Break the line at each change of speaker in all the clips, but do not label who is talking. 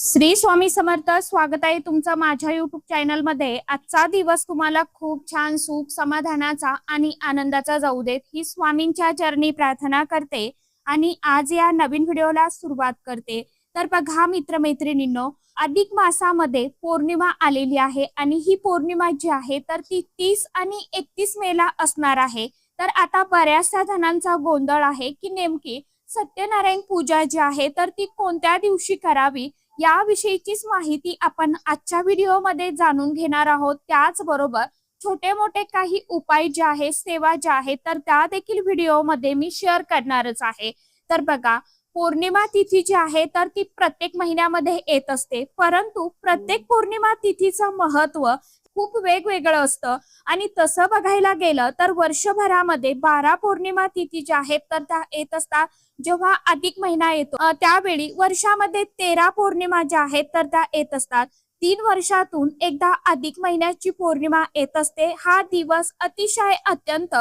श्री स्वामी समर्थ. स्वागत आहे तुमचं माझ्या युट्यूब चॅनल मध्ये. आजचा दिवस तुम्हाला खूप छान सुख समाधानाचा आणि आनंदाचा जाऊ देत ही स्वामींच्या चरणी प्रार्थना करते आणि आज या नवीन व्हिडिओला सुरुवात करते. तर बघा मित्रमैत्रिणींनो, अधिक मासामध्ये पौर्णिमा आलेली आहे आणि ही पौर्णिमा जी आहे तर ती 30 आणि 31 मेला असणार आहे. तर आता बऱ्याचशा जणांचा गोंधळ आहे की नेमकी सत्यनारायण पूजा जी आहे तर ती कोणत्या दिवशी करावी याविषयीचीच माहिती आपण आजच्या व्हिडिओमध्ये जाणून घेणार आहोत. त्याचबरोबर छोटे मोठे काही उपाय जे आहेत, सेवा ज्या आहेत तर त्या देखील व्हिडिओमध्ये मी शेअर करणारच आहे. तर बघा, पौर्णिमा तिथी जी आहे तर ती प्रत्येक महिन्यामध्ये येत असते, परंतु प्रत्येक पौर्णिमा तिथीचं महत्व खूप वेगवेगळं असतं. आणि तसं बघायला गेलं तर वर्षभरामध्ये 12 पौर्णिमा तिथी ज्या आहेत तर त्या येत असतात. जेव्हा अधिक महिना येतो त्यावेळी वर्षामध्ये 13 पौर्णिमा ज्या आहेत तर त्या येत असतात. 3 वर्षातून एकदा अधिक महिन्याची पौर्णिमा येत असते. हा दिवस अतिशय अत्यंत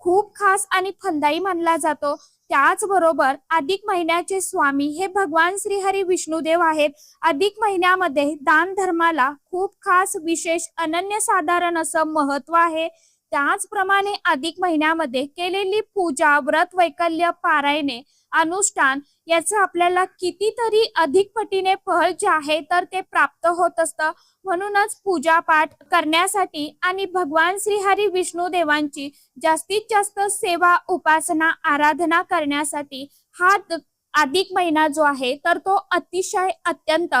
खूप खास आणि फलदायी मानला जातो. त्याचबरोबर अधिक महिन्याचे स्वामी हे भगवान श्री हरी विष्णुदेव आहेत. अधिक महिन्यामध्ये दान धर्माला खूप खास विशेष अनन्यसाधारण असं महत्व आहे. त्याचप्रमाणे अधिक महिन्यामध्ये केलेली पूजा, व्रत, वैकल्य, पारायणे, अनुष्ठान याचं आपल्याला कितीतरी अधिक पटीने फळ जे आहे तर ते प्राप्त होत असतं. म्हणूनच पूजा पाठ करण्यासाठी आणि भगवान श्री हरी विष्णू देवांची जास्तीत जास्त सेवा, उपासना, आराधना करण्यासाठी हा अधिक महिना जो आहे तर तो अतिशय अत्यंत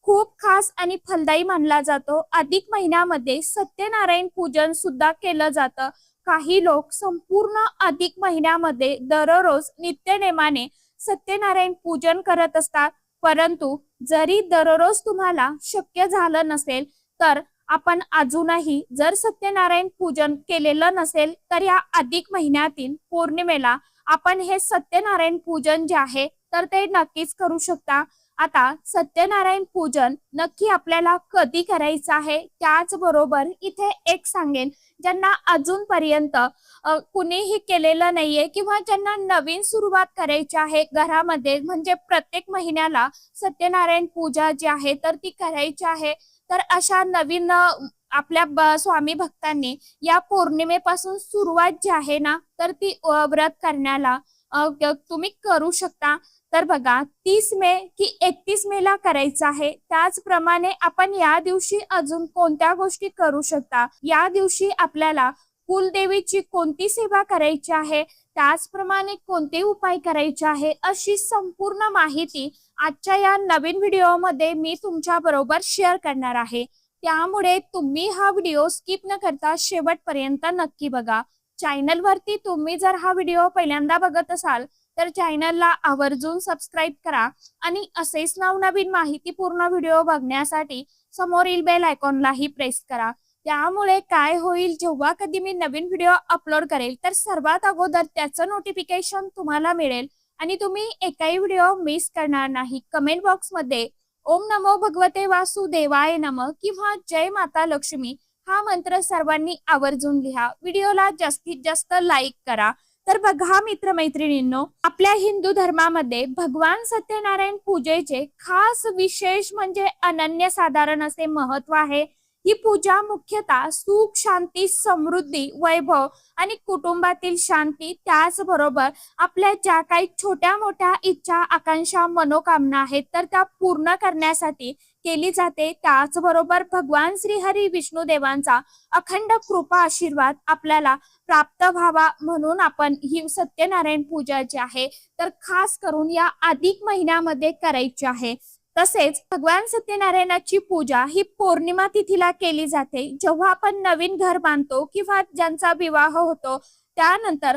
खूप खास आणि फलदायी मानला जातो. अधिक महिन्यामध्ये सत्यनारायण पूजन सुद्धा केलं जातं. काही लोक संपूर्ण अधिक महिन्यामध्ये दररोज नित्यनेमाने सत्यनारायण पूजन करत असतात. परंतु जरी दररोज तुम्हाला शक्य झालं नसेल तर आपण अजूनही जर सत्यनारायण पूजन केलेलं नसेल तर या अधिक महिन्यातील पौर्णिमेला आपण हे सत्यनारायण पूजन जे आहे तर ते नक्कीच करू शकता. आता सत्यनारायण पूजन नक्की आपल्याला कधी करायचं आहे, त्याचबरोबर इथे एक सांगेन, ज्यांना अजूनपर्यंत कुणीही केलेलं नाहीये किंवा ज्यांना नवीन सुरुवात करायची आहे घरामध्ये, म्हणजे प्रत्येक महिन्याला सत्यनारायण पूजा जी आहे तर ती करायची आहे, तर अशा नवीन आपल्या स्वामी भक्तांनी या पौर्णिमेपासून सुरुवात जी आहे ना तर ती व्रत करण्याला तुम्ही करू शकता. तर बघा, 30 मे की 31 मेला करायचं आहे. त्याचप्रमाणे आपण या दिवशी अजून कोणत्या गोष्टी करू शकता, या दिवशी आपल्याला कुलदेवीची कोणती सेवा करायची आहे, त्याचप्रमाणे कोणते उपाय करायचे आहे, अशी संपूर्ण माहिती आजच्या या नवीन व्हिडिओमध्ये मी तुमच्या बरोबर शेअर करणार आहे. त्यामुळे तुम्ही हा व्हिडिओ स्किप न करता शेवटपर्यंत नक्की बघा. चॅनल वरती तुम्ही जर हा व्हिडिओ पहिल्यांदा बघत असाल तर चॅनलला आवर्जून सबस्क्राईब करा आणि असेच नवनवीन माहितीपूर्ण व्हिडिओ बघण्यासाठी समोरील बेल आयकॉनलाही प्रेस करा. त्यामुळे काय होईल, जेव्हा कधी मी नवीन व्हिडिओ अपलोड करेल तर सर्वात अगोदर त्याचं नोटिफिकेशन तुम्हाला मिळेल आणि तुम्ही एकही व्हिडिओ मिस करणार नाही. कमेंट बॉक्स मध्ये ओम नमो भगवते वासुदेवाय नमः किंवा जय माता लक्ष्मी हा मंत्र सर्वांनी आवर्जून लिहा. व्हिडिओला जास्तीत जास्त लाईक करा. तर बघा मित्रमैत्रिणींनो, आपल्या हिंदू धर्मामध्ये भगवान सत्यनारायण पूजेचे खास विशेष म्हणजे अनन्यसाधारण असे महत्व आहे. ही पूजा मुख्यतः सुख, शांती, समृद्धी, वैभव आणि कुटुंबातील शांती, त्याचबरोबर आपल्या ज्या काही छोट्या मोठ्या इच्छा, आकांक्षा, मनोकामना आहेत तर त्या पूर्ण करण्यासाठी केली जाते. त्याचबरोबर भगवान श्री हरी विष्णू देवांचा अखंड कृपा आशीर्वाद आपल्याला प्राप्त व्हावा म्हणून आपण ही सत्यनारायण पूजा जी आहे तर खास करून या अधिक महिन्यामध्ये करायची आहे. तसेच भगवान सत्यनारायणाची पूजा ही पौर्णिमा तिथीला केली जाते. जेव्हा आपण नवीन घर बांधतो किंवा ज्यांचा विवाह होतो त्यानंतर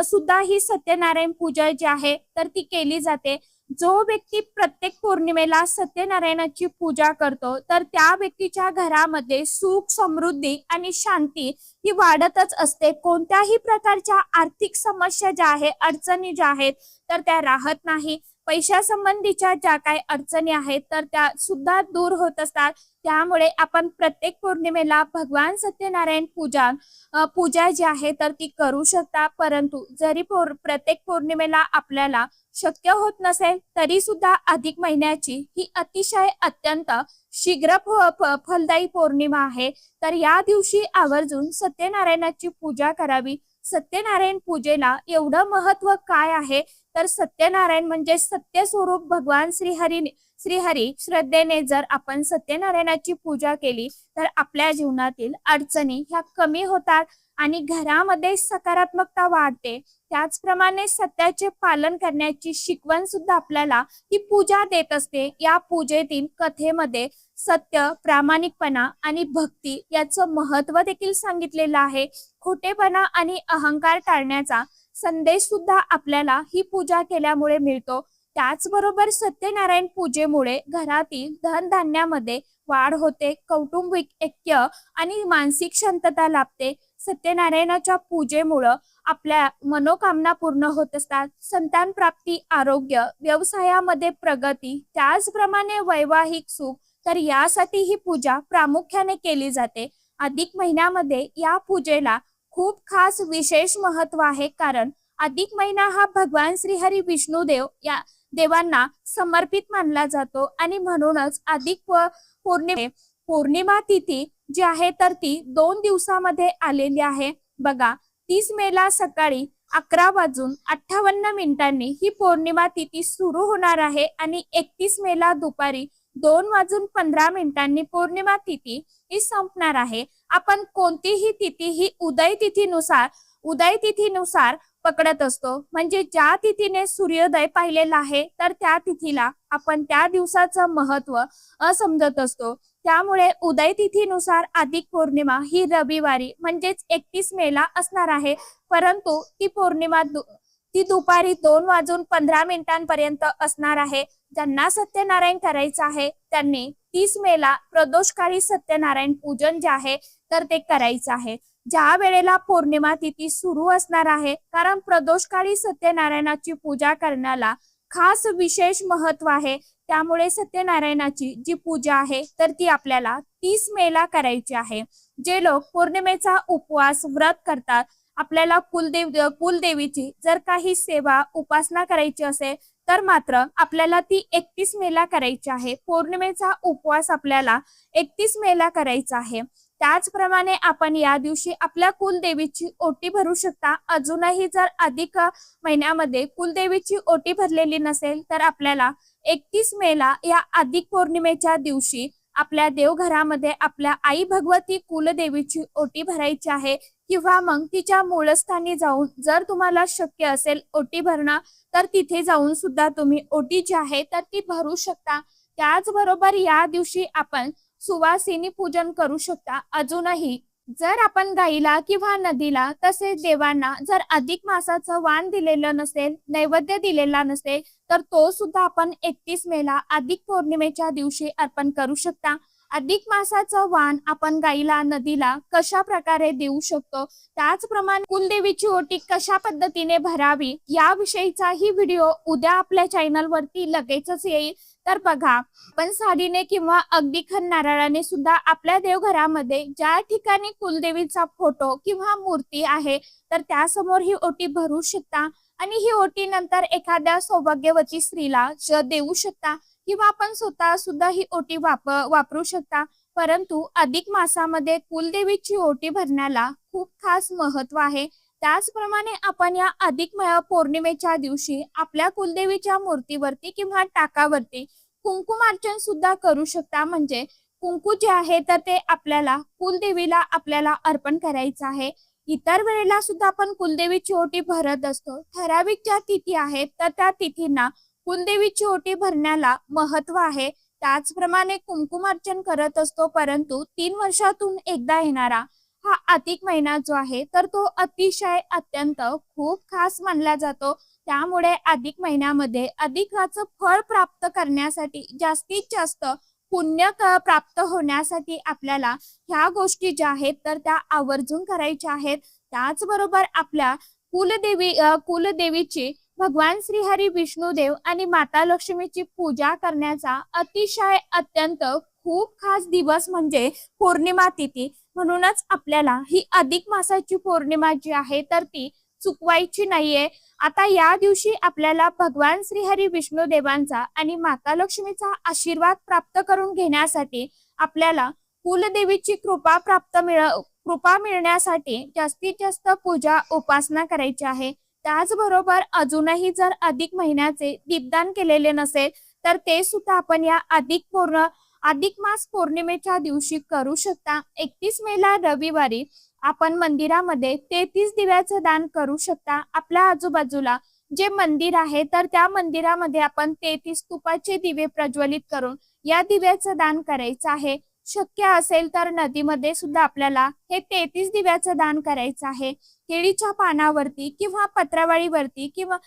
सुद्धा ही सत्यनारायण पूजा जी आहे तर ती केली जाते. जो व्यक्ती प्रत्येक पौर्णिमेला सत्यनारायणाची पूजा करतो तर त्या व्यक्तीच्या घरामध्ये सुख, समृद्धी आणि शांती ही वाढतच असते. कोणत्याही प्रकारच्या आर्थिक समस्या ज्या आहेत, अडचणी ज्या आहेत तर त्या राहत नाही. पैशासंबंधीच्या ज्या काही अडचणी आहेत तर त्या सुद्धा दूर होत असतात। त्यामुळे आपण प्रत्येक पौर्णिमेला भगवान सत्यनारायण पूजा जी आहे तर ती करू शकता। परंतु जरी प्रत्येक पौर्णिमेला आपल्याला शक्य होत नसेल तरी सुद्धा अधिक महिन्याची ही अतिशय अत्यंत शीघ्र फलदायी पौर्णिमा आहे। तर या दिवशी आवर्जून सत्यनारायणाची पूजा करावी। सत्यनारायण पूजेला एवढं महत्व काय आहे तर सत्यनारायण म्हणजे सत्य स्वरूप भगवान श्रीहरी श्रद्धेने जर आपण सत्यनारायणाची पूजा केली तर आपल्या जीवनातील अडचणी ह्या कमी होतात आणि घरामध्ये सकारात्मकता वाढते। त्याचप्रमाणे सत्याचे पालन करण्याची शिकवण सुद्धा आपल्याला ही पूजा देत असते। या पूजेतील कथेमध्ये सत्य, प्रामाणिकपणा आणि भक्ती याचं महत्व देखील सांगितलेलं आहे। खोटेपणा आणि अहंकार टाळण्याचा संदेश सुद्धा आपल्याला ही पूजा केल्यामुळे मिळतो। त्याचबरोबर सत्यनारायण पूजेमुळे घरातील धनधान्यामध्ये वाढ होते, कौटुंबिक ऐक्य आणि मानसिक शांतता लाभते। सत्यनारायणाच्या पूजेमुळे आपल्या मनोकामना पूर्ण होत असतात। संतान प्राप्ती, आरोग्य, व्यवसायामध्ये प्रगती, त्याचप्रमाणे वैवाहिक सुख, तर यासाठी ही पूजा प्रामुख्याने केली जाते। अधिक महिन्यामध्ये या पूजेला खूप खास विशेष महत्व आहे, कारण अधिक महिना हा भगवान श्रीहरी विष्णुदेव या देवांना समर्पित मानला जातो आणि म्हणूनच अधिक पौर्णिमा तिथी जी आहे तर ती 2 दिवसामध्ये आलेली आहे। बघा, 30 मेला सकाळी 11:58 ही पौर्णिमा तिथी सुरू होणार आहे आणि 31 मेला दुपारी 2:15 पौर्णिमा तिथी ही संपणार आहे। आपण कोणतीही तिथी ही उदय तिथीनुसार पकडत असतो, म्हणजे ज्या तिथीने सूर्योदय पाहिलेला आहे तर त्या तिथीला आपण त्या दिवसाचं महत्व समजत असतो। त्यामुळे उदय तिथीनुसार अधिक पौर्णिमा ही रविवारी म्हणजेच 31 मेला असणार आहे। परंतु ती पौर्णिमा ती दुपारी 2:15 पर्यंत असणार आहे। ज्यांना सत्यनारायण करायचं आहे त्यांनी 30 मेला प्रदोषकाळी सत्यनारायण पूजन जे आहे तर ते करायचं आहे। ज्या वेळेला पौर्णिमा तिथी सुरू असणार आहे, कारण प्रदोषकाळी सत्यनारायणाची पूजा करण्याला खास विशेष महत्व आहे। त्यामुळे सत्यनारायणाची जी पूजा आहे तर ती आपल्याला 30 मेला करायची आहे। जे लोक पौर्णिमेचा उपवास व्रत करतात, आपल्याला कुलदेवीची जर काही सेवा उपासना करायची असेल तर मात्र आपल्याला ती 31 मेला करायची आहे। पौर्णिमेचा उपवास आपल्याला 31 मेला करायचा आहे। त्याचप्रमाणे आपण या दिवशी आपल्या कुलदेवीची ओटी भरू शकता। अजूनही जर अधिक महिन्यामध्ये कुलदेवीची ओटी भरलेली नसेल तर आपल्याला 31 मेला या अधिक पौर्णिमेच्या दिवशी आपल्या देवघरामध्ये आपल्या आई भगवती कुलदेवीची ओटी भरायची आहे, किंवा मग तिच्या मूळस्थानी जाऊन जर तुम्हाला शक्य असेल ओटी भरणं तर तिथे जाऊन सुद्धा तुम्ही ओटी जी आहे तर ती भरू शकता। त्याचबरोबर या दिवशी आपण सुवासिनी पूजन करू शकता। अजूनही जर आपण गाईला किंवा नदीला तसेच देवांना जर अधिक मासाचं वाण दिलेलं नसेल, नैवेद्य दिलेला नसेल तर तो सुद्धा आपण 31 मेला अधिक पौर्णिमेच्या दिवशी अर्पण करू शकता। अधिक मासाचं वाण आपण गाईला, नदीला कशा प्रकारे देऊ शकतो, त्याचप्रमाणे कुलदेवीची ओटी कशा पद्धतीने भरावी याविषयीचा ही व्हिडिओ उद्या आपल्या चॅनल वरती लगेचच येईल। तर बघा, आपण साडीने किंवा अगदी खण नारळाने सुद्धा आपल्या देवघरामध्ये ज्या ठिकाणी कुलदेवीचा फोटो किंवा मूर्ती आहे तर त्यासमोर ही ओटी भरू शकता आणि ही ओटी नंतर एखाद्या सौभाग्यवती स्त्रीला देऊ शकता, किंवा आपण स्वतः सुद्धा ही ओटी वापरू शकता। परंतु अधिक मासामध्ये कुलदेवीची ओटी भरण्याला खूप खास महत्व आहे। त्याचप्रमाणे आपण या अधिक पौर्णिमेच्या दिवशी आपल्या कुलदेवीच्या मूर्तीवरती किंवा टाकावरती कुंकुमार्चन सुद्धा करू शकता। म्हणजे कुंकू जे आहे तर ते आपल्याला कुलदेवीला आपल्याला अर्पण करायचं आहे। इतर वेळेला सुद्धा आपण कुलदेवीची ओटी भरत असतो। ठराविक ज्या तिथी आहेत तर त्या तिथींना कुलदेवीची ओटी भरण्याला महत्व आहे। त्याचप्रमाणे कुंकुमार्चन करत असतो, परंतु 3 वर्षातून एकदा येणारा हा अधिक महिना जो आहे तर तो अतिशय अत्यंत खूप खास मानला जातो। त्यामुळे अधिक महिन्यामध्ये अधिकाचं फळ प्राप्त करण्यासाठी, जास्तीत जास्त पुण्य प्राप्त होण्यासाठी आपल्याला ह्या गोष्टी ज्या आहेत तर त्या आवर्जून करायच्या आहेत। त्याचबरोबर आपल्या कुलदेवीची भगवान श्रीहरी विष्णुदेव आणि माता लक्ष्मीची पूजा करण्याचा अतिशय अत्यंत खूप खास दिवस म्हणजे पौर्णिमा तिथी। म्हणूनच आपल्याला ही अधिक मासाची पौर्णिमा जी आहे तर ती चुकवायची नाहीये। आता या दिवशी आपल्याला भगवान श्रीहरी विष्णुदेवांचा आणि माता लक्ष्मीचा आशीर्वाद प्राप्त करून घेण्यासाठी आपल्याला कुलदेवीची कृपा मिळण्यासाठी जास्तीत जास्त पूजा उपासना करायची आहे। त्याचबरोबर अजूनही जर अधिक महिन्याचे दीपदान केलेले नसेल तर ते सुद्धा आपण या अधिक मास पौर्णिमेच्या दिवशी करू शकता। 31 मेला रविवारी आपण मंदिरामध्ये 33 दिव्याचं दान करू शकता। आपल्या आजूबाजूला जे मंदिर आहे तर त्या मंदिरामध्ये आपण 33 तुपाचे दिवे प्रज्वलित करून या दिव्याचं दान करायचं आहे। शक्य असेल तर नदीमध्ये सुद्धा आपल्याला हे 33 दिव्याचं दान करायचं आहे। केळीच्या पानावरती किंवा पत्रावळीवरती किंवा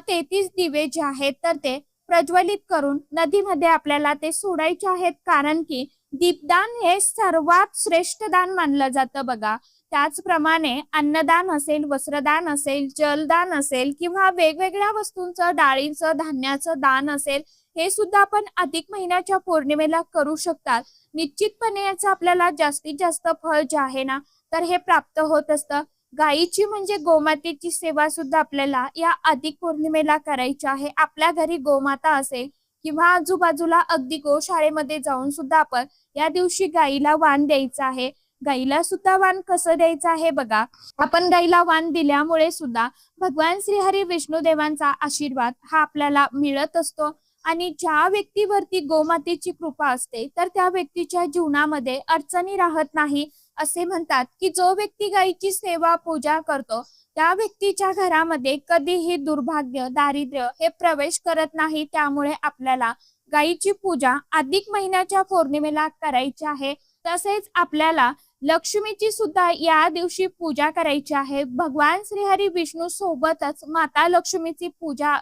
33 दिवे जे आहेत तर ते प्रज्वलित करून नदीमध्ये आपल्याला ते सोडायचे आहेत। कारण की दीपदान हे सर्वात श्रेष्ठ दान मानलं जातं बघा। त्याचप्रमाणे अन्नदान असेल, वस्त्रदान असेल, जलदान असेल किंवा वेगवेगळ्या वस्तूंचं, डाळींचं, धान्याचं दान असेल, हे सुद्धा आपण अधिक महिन्याच्या पौर्णिमेला करू शकतात। निश्चितपणे याचं आपल्याला जास्तीत जास्त फळ जे आहे ना तर हे प्राप्त होत असतं। गायीची म्हणजे गोमातेची सेवा सुद्धा आपल्याला या अधिक पौर्णिमेला करायची आहे। आपल्या घरी गोमाता असेल किंवा आजूबाजूला अगदी गोशाळेमध्ये जाऊन सुद्धा आपण या दिवशी गायीला वाण द्यायचं आहे। गायीला सुद्धा वाण कसं द्यायचं आहे बघा। आपण गायीला वाण दिल्यामुळे सुद्धा भगवान श्रीहरी विष्णुदेवांचा आशीर्वाद हा आपल्याला मिळत असतो आणि ज्या व्यक्तीवरती गोमातेची कृपा असते तर त्या व्यक्तीच्या जीवनामध्ये अडचणी राहत नाही। असे म्हणतात की जो व्यक्ती गायीची सेवा पूजा करतो त्या व्यक्तीच्या घरामध्ये कधीही दुर्भाग्य, दारिद्र्य हे प्रवेश करत नाही। त्यामुळे आपल्याला गायीची पूजा अधिक महिन्याच्या पौर्णिमेला करायची आहे। तसेच आपल्याला लक्ष्मीची सुद्धा या दिवशी पूजा करायची आहे। भगवान श्रीहरी विष्णू सोबतच माता लक्ष्मीची पूजा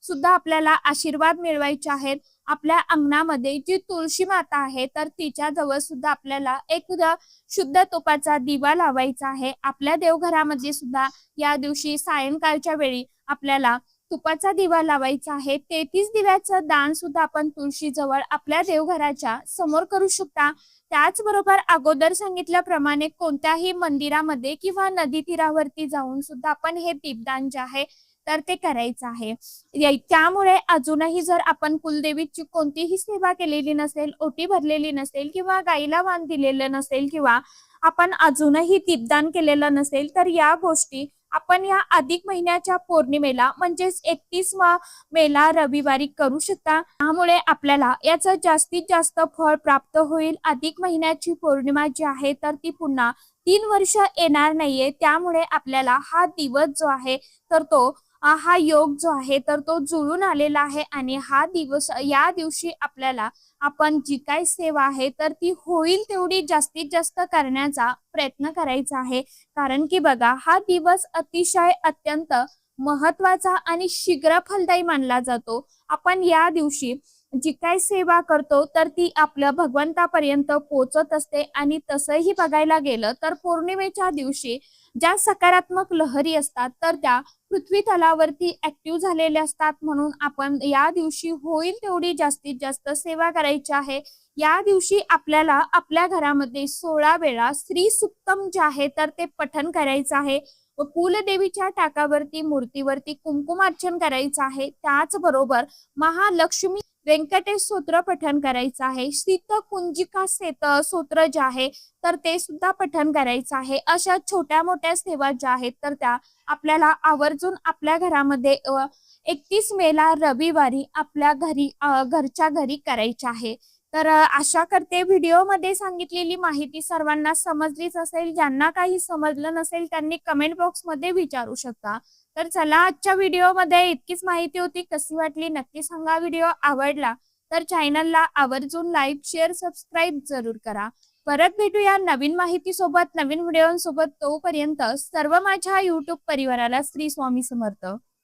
सुद्धा आपल्याला आशीर्वाद मिळवायचे आहेत। आपल्या अंगणामध्ये जी तुळशी माता आहे तर तिच्या जवळ सुद्धा आपल्याला एक शुद्ध तुपाचा दिवा लावायचा आहे। आपल्या देवघरामध्ये सुद्धा या दिवशी सायंकाळच्या वेळी आपल्याला तुपाचा दिवा लावायचा आहे। 33 दिव्याचं दान सुद्धा आपण तुळशी जवळ आपल्या देवघराच्या समोर करू शकता। त्याचबरोबर अगोदर सांगितल्याप्रमाणे कोणत्याही मंदिरामध्ये किंवा नदी तीरावरती जाऊन सुद्धा आपण हे दीपदान जे आहे तर ते करायचं आहे। त्यामुळे अजूनही जर आपण कुलदेवीची कोणतीही सेवा केलेली नसेल, ओटी भरलेली नसेल किंवा गाईला वाण दिलेलं नसेल किंवा आपण अजूनही दीपदान केलेलं नसेल तर या गोष्टी आपण या अधिक महिन्याच्या पौर्णिमेला म्हणजेच 31 मेला रविवारी करू शकता। त्यामुळे आपल्याला याचं जास्तीत जास्त फळ प्राप्त होईल। अधिक महिन्याची पौर्णिमा जी आहे तर ती पुन्हा 3 वर्ष येणार नाहीये। त्यामुळे आपल्याला हा दिवस जो आहे तर तो हा योग जो आहे तर तो जुळून आलेला आहे आणि हा दिवस या दिवशी आपल्याला आपण जी काही सेवा आहे तर ती होईल तेवढी जास्तीत जास्त करण्याचा प्रयत्न करायचा आहे। कारण की बघा हा दिवस अतिशय अत्यंत महत्वाचा आणि शीघ्र फलदायी मानला जातो। आपण या दिवशी जी काही सेवा करतो तर ती आपल्या भगवंतापर्यंत पोहोचत असते आणि तसंही बघायला गेलं तर पौर्णिमेच्या दिवशी ज्या सकारात्मक लहरी असतात तर त्या पृथ्वी तलावरती ऍक्टिव्ह झालेल्या असतात। म्हणून आपण या दिवशी होईल तेवढी जास्तीत जास्त सेवा करायची आहे। या दिवशी आपल्याला आपल्या घरामध्ये 16 वेळा श्री सुक्तम जे आहे तर ते पठण करायचं आहे व कुलदेवीच्या टाकावरती मूर्तीवरती कुंकुमार्चन करायचं आहे। त्याचबरोबर महालक्ष्मी व्यंकटेश स्तोत्र पठण करायचं आहे। शीत कुंजिका स्तोत्र जे आहे तर ते सुद्धा पठण करायचं आहे। अशा छोट्या मोठ्या सेवा ज्या आहेत तर त्या आपल्याला आवर्जून आपल्या घरामध्ये 31 मेला रविवारी आपल्या घरच्या घरी करायच्या आहे। तर आशा करते व्हिडिओमध्ये सांगितलेली माहिती सर्वांना समजलीच असेल। ज्यांना काही समजलं नसेल त्यांनी कमेंट बॉक्समध्ये विचारू शकता। तर चला आजच्या व्हिडिओमध्ये इतकीच माहिती होती। कशी वाटली नक्की सांगा। व्हिडिओ आवडला तर चॅनलला आवर्जून लाईक, शेअर, सबस्क्राईब जरूर करा। परत भेटूया नवीन माहिती सोबत, नवीन व्हिडिओसोबत। तोपर्यंत सर्व माझ्या YouTube परिवाराला श्री स्वामी समर्थ।